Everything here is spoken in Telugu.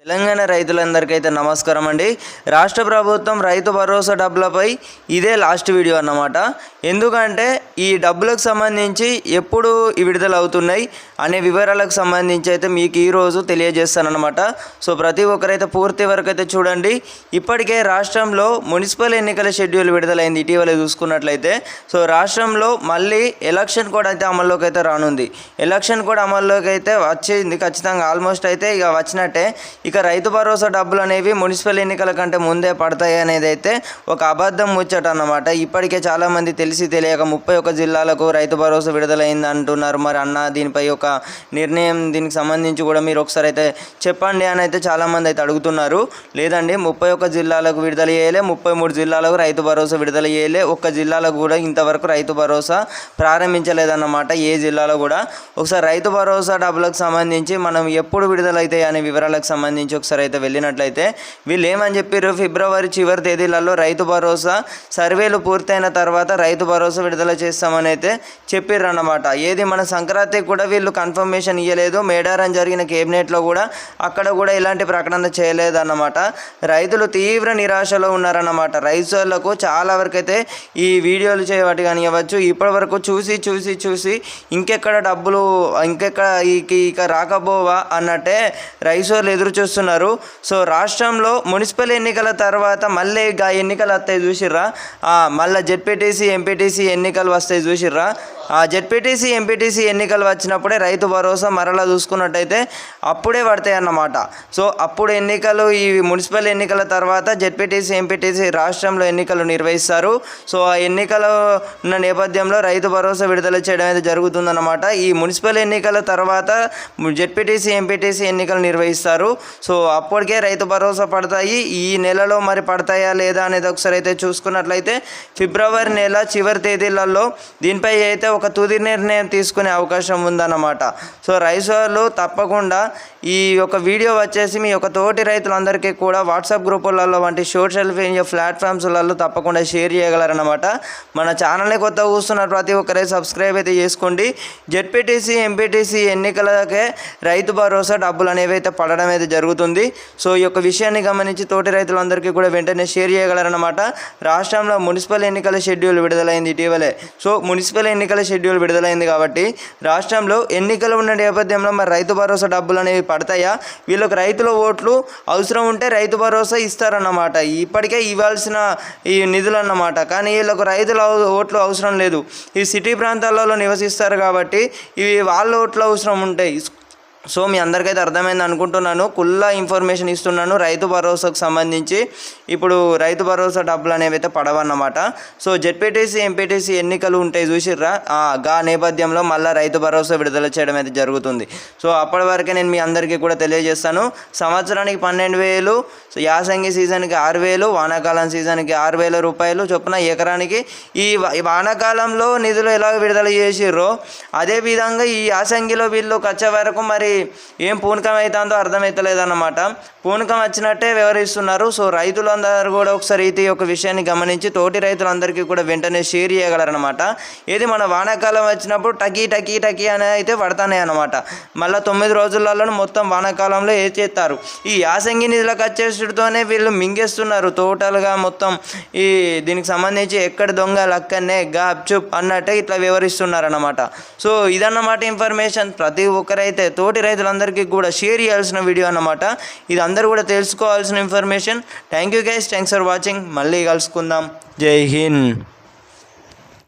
తెలంగాణ రైతులందరికీ నమస్కారం అండి. రాష్ట్ర ప్రభుత్వం రైతు భరోసా డబ్బులపై ఇదే లాస్ట్ వీడియో అన్నమాట. ఎందుకంటే ఈ డబ్బులకు సంబంధించి ఎప్పుడు విడుదల అవుతున్నాయి అనే వివరాలకు సంబంధించి అయితే మీకు ఈరోజు తెలియజేస్తానన్నమాట. సో ప్రతి ఒక్కరైతే పూర్తి వరకు అయితే చూడండి. ఇప్పటికే రాష్ట్రంలో మున్సిపల్ ఎన్నికల షెడ్యూల్ విడుదలైంది ఇటీవల చూసుకున్నట్లయితే. సో రాష్ట్రంలో మళ్ళీ ఎలక్షన్ కోడ్ అయితే అమల్లోకి అయితే రానుంది. ఎలక్షన్ కోడ్ అమల్లోకి అయితే వచ్చింది ఖచ్చితంగా, ఆల్మోస్ట్ అయితే ఇక వచ్చినట్టే. ఇక రైతు భరోసా డబ్బులు అనేవి మున్సిపల్ ఎన్నికల కంటే ముందే పడతాయి అనేది అయితే ఒక అబద్ధం ముచ్చట అన్నమాట. ఇప్పటికే చాలామంది తెలిసి తెలియక 31 జిల్లాలకు రైతు భరోసా విడుదలైంది అంటున్నారు. మరి అన్న దీనిపై ఒక నిర్ణయం దీనికి సంబంధించి కూడా మీరు ఒకసారి అయితే చెప్పండి అని అయితే చాలామంది అయితే అడుగుతున్నారు. లేదండి, 31 జిల్లాలకు విడుదల చేయలే, 33 జిల్లాలకు రైతు భరోసా విడుదల చేయలే, ఒక్క జిల్లాలకు కూడా ఇంతవరకు రైతు భరోసా ప్రారంభించలేదన్నమాట. ఏ జిల్లాలో కూడా. ఒకసారి రైతు భరోసా డబ్బులకు సంబంధించి మనం ఎప్పుడు విడుదలవుతాయి అనే వివరాలకు సంబంధించి ఒకసారి అయితే వెళ్ళినట్లయితే వీళ్ళు ఏమని చెప్పారు, ఫిబ్రవరి చివరి తేదీలలో రైతు భరోసా సర్వేలు పూర్తయిన తర్వాత రైతు భరోసా విడుదల చేస్తామని అయితే చెప్పారు అన్నమాట. ఏది మన సంక్రాంతికి కూడా వీళ్ళు కన్ఫర్మేషన్ ఇవ్వలేదు. మేడారం జరిగిన కేబినెట్లో కూడా అక్కడ కూడా ఇలాంటి ప్రకటన చేయలేదన్నమాట. రైతులు తీవ్ర నిరాశలో ఉన్నారన్నమాట. రైతులకు చాలా వరకు అయితే ఈ వీడియోలు చేయబట్టి కానివ్వచ్చు, ఇప్పటి వరకు చూసి చూసి చూసి ఇంకెక్కడ డబ్బులు ఇంకెక్కడ ఇక రాకపోవా అన్నట్టే రైతులు ఎదురు చూస్తున్నారు. సో రాష్ట్రంలో మున్సిపల్ ఎన్నికల తర్వాత మళ్ళీ ఎన్నికలు వస్తాయి చూసిర్రా, మళ్ళీ జెడ్పీటీసీ ఎంపీటీసీ ఎన్నికలు వస్తాయి చూసిర్రా. ఆ జెడ్పీటీసీ ఎంపీటీసీ ఎన్నికలు వచ్చినప్పుడే రైతు భరోసా మరలా చూసుకున్నట్టయితే అప్పుడే పడతాయి అన్నమాట. సో అప్పుడు ఎన్నికలు ఈ మున్సిపల్ ఎన్నికల తర్వాత జెడ్పీటీసీ ఎంపీటీసీ రాష్ట్రంలో ఎన్నికలు నిర్వహిస్తారు. సో ఆ ఎన్నికలు ఉన్న నేపథ్యంలో రైతు భరోసా విడుదల చేయడం అయితే జరుగుతుందన్నమాట. ఈ మున్సిపల్ ఎన్నికల తర్వాత జెడ్పీటీసీ ఎంపీటీసీ ఎన్నికలు నిర్వహిస్తారు. సో అప్పటికే రైతు భరోసా పడతాయి. ఈ నెలలో మరి పడతాయా లేదా అనేది ఒకసారి అయితే చూసుకున్నట్లయితే ఫిబ్రవరి నెల చివరి తేదీలలో దీనిపై అయితే ఒక తుది నిర్ణయం తీసుకునే అవకాశం ఉందన్నమాట. సో రైతులు తప్పకుండా ఈ యొక్క వీడియో వచ్చేసి మీ యొక్క తోటి రైతులందరికీ కూడా వాట్సాప్ గ్రూపులలో వంటి సోషల్ మీడియా ప్లాట్ఫామ్స్లలో తప్పకుండా షేర్ చేయగలరన్నమాట. మన ఛానల్ని కొత్త చూస్తున్న ప్రతి ఒక్కరే సబ్స్క్రైబ్ అయితే చేసుకోండి. జెడ్పీటీసీ ఎంపీటీసీ ఎన్నికలకే రైతు భరోసా డబ్బులు అనేవి అయితే పడడం అయితే జరుగుతుంది. సో ఈ యొక్క విషయాన్ని గమనించి తోటి రైతులందరికీ కూడా వెంటనే షేర్ చేయగలరన్నమాట. రాష్ట్రంలో మున్సిపల్ ఎన్నికల షెడ్యూల్ విడుదలైంది ఇటీవలే. సో మున్సిపల్ ఎన్నికల షెడ్యూల్ విడుదలైంది కాబట్టి రాష్ట్రంలో ఎన్నికలు ఉన్న నేపథ్యంలో మరి రైతు భరోసా డబ్బులు అనేవి పడతాయా, వీళ్ళకి రైతుల ఓట్లు అవసరం ఉంటే రైతు భరోసా ఇస్తారన్నమాట. ఇప్పటికే ఇవ్వాల్సిన ఈ నిధులు అన్నమాట. కానీ వీళ్ళకు రైతుల ఓట్లు అవసరం లేదు. ఈ సిటీ ప్రాంతాలలో నివసిస్తారు కాబట్టి ఇవి వాళ్ళ ఓట్లు అవసరం ఉంటాయి. సో మీ అందరికైతే అర్థమైంది అనుకుంటున్నాను. కుల్లా ఇన్ఫర్మేషన్ ఇస్తున్నాను రైతు భరోసాకు సంబంధించి. ఇప్పుడు రైతు భరోసా డబ్బులు అనేవి అయితే పడవన్నమాట. సో జెడ్పీటీసీ ఎంపీటీసీ ఎన్నికలు ఉంటాయి చూసిర్రా, గా నేపథ్యంలో మళ్ళీ రైతు భరోసా విడుదల చేయడం అయితే జరుగుతుంది. సో అప్పటి వరకే నేను మీ అందరికీ కూడా తెలియజేస్తాను. సంవత్సరానికి 12,000, యాసంగి సీజన్కి 6,000, వానాకాలం సీజన్కి 6,000 రూపాయలు చొప్పున ఎకరానికి. ఈ వానాకాలంలో నిధులు ఎలా విడుదల చేసిర్రో అదేవిధంగా ఈ యాసంగిలో వీళ్ళు వచ్చే వరకు మరి ఏం పూనకం అవుతుందో అర్థమవుతలేదన్నమాట. పూనకం వచ్చినట్టే వివరిస్తున్నారు. సో రైతులందరూ కూడా ఒకసారి అయితే ఈ యొక్క విషయాన్ని గమనించి తోటి రైతులందరికీ కూడా వెంటనే షేర్ చేయగలరనమాట. ఏది మన వానాకాలం వచ్చినప్పుడు టకీ టకీ టకీ అని అయితే పడతానే అనమాట. మళ్ళీ 9 రోజులలో మొత్తం వానాకాలంలో చేస్తారు. ఈ యాసంగి నిధులకు వచ్చేసరితోనే వీళ్ళు మింగేస్తున్నారు టోటల్గా మొత్తం. ఈ దీనికి సంబంధించి ఎక్కడ దొంగలు అక్కడనే గాప్చుప్ అన్నట్టే ఇట్లా వివరిస్తున్నారు అన్నమాట. సో ఇదన్నమాట ఇన్ఫర్మేషన్. ప్రతి ఒక్కరైతే తోటి రైతులందరికీ కూడా షేర్ చేయాల్సిన వీడియో అన్నమాట. ఇది అందరూ కూడా తెలుసుకోవాల్సిన information. Thank you guys, thanks for watching. మళ్ళీ కలుసుకుందాం. జై హింద్.